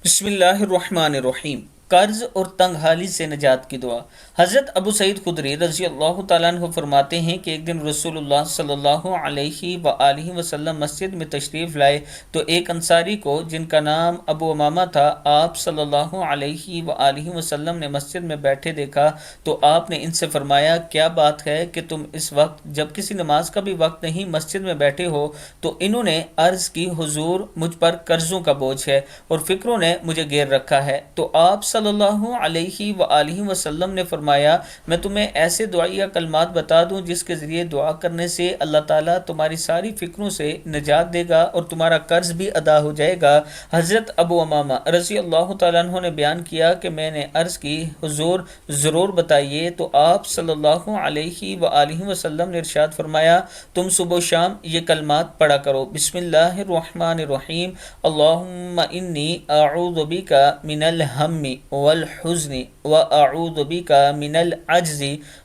بسم اللہ الرحمن الرحیم۔ قرض اور تنگ حالی سے نجات کی دعا۔ حضرت ابو سعید خدری رضی اللہ تعالیٰ عنہ فرماتے ہیں کہ ایک دن رسول اللہ صلی اللہ علیہ وآلہ وسلم مسجد میں تشریف لائے تو ایک انصاری کو جن کا نام ابو امامہ تھا آپ صلی اللہ علیہ وآلہ وسلم نے مسجد میں بیٹھے دیکھا تو آپ نے ان سے فرمایا، کیا بات ہے کہ تم اس وقت جب کسی نماز کا بھی وقت نہیں مسجد میں بیٹھے ہو؟ تو انہوں نے عرض کی، حضور مجھ پر قرضوں کا بوجھ ہے اور فکروں نے مجھے گھیر رکھا ہے۔ تو آپ صلی اللہ علیہ وآلہ وسلم نے فرمایا، میں تمہیں ایسے دعائیہ کلمات بتا دوں جس کے ذریعے دعا کرنے سے اللہ تعالیٰ تمہاری ساری فکروں سے نجات دے گا اور تمہارا قرض بھی ادا ہو جائے گا۔ حضرت ابو امامہ رضی اللہ تعالیٰ عنہ نے بیان کیا کہ میں نے عرض کی، حضور ضرور بتائیے۔ تو آپ صلی اللہ علیہ وآلہ وسلم نے ارشاد فرمایا، تم صبح و شام یہ کلمات پڑھا کرو، بسم اللہ الرحمن الرحیم، اللہم انی اعوذ بک من الہم والحزن واعوذ بک من العجز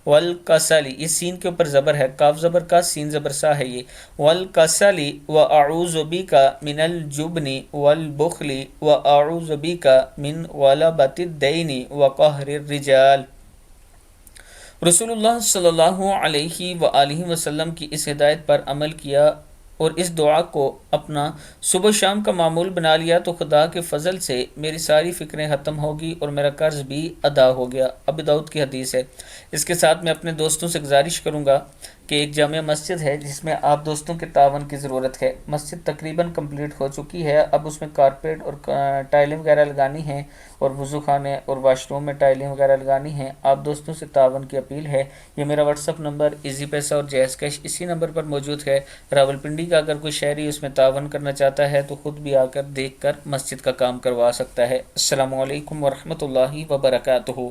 والکسل۔ یہ سین کے اوپر زبر ہے، کاف زبر کا، سین زبر سا ہے یہ، والکسل واعوذ بک من الجبن والبخل واعوذ بک من غلبۃ الدین وقہر الرجال۔ رسول اللہ صلی اللہ علیہ وآلہ وسلم کی اس ہدایت پر عمل کیا اور اس دعا کو اپنا صبح شام کا معمول بنا لیا تو خدا کے فضل سے میری ساری فکریں ختم ہوگی اور میرا قرض بھی ادا ہو گیا۔ ابو داؤد کی حدیث ہے۔ اس کے ساتھ میں اپنے دوستوں سے گزارش کروں گا کہ ایک جامع مسجد ہے جس میں آپ دوستوں کے تعاون کی ضرورت ہے۔ مسجد تقریباً کمپلیٹ ہو چکی ہے، اب اس میں کارپیٹ اور ٹائلیں وغیرہ لگانی ہیں اور وضو خانے اور واش روم میں ٹائلیں وغیرہ لگانی ہیں۔ آپ دوستوں سے تعاون کی اپیل ہے۔ یہ میرا واٹس اپ نمبر ایزی پیسہ اور جیز کیش اسی نمبر پر موجود ہے۔ راولپنڈی کا اگر کوئی شہری اس میں تعاون کرنا چاہتا ہے تو خود بھی آ کر دیکھ کر مسجد کا کام کروا سکتا ہے۔ السلام علیکم ورحمۃ اللہ وبرکاتہ۔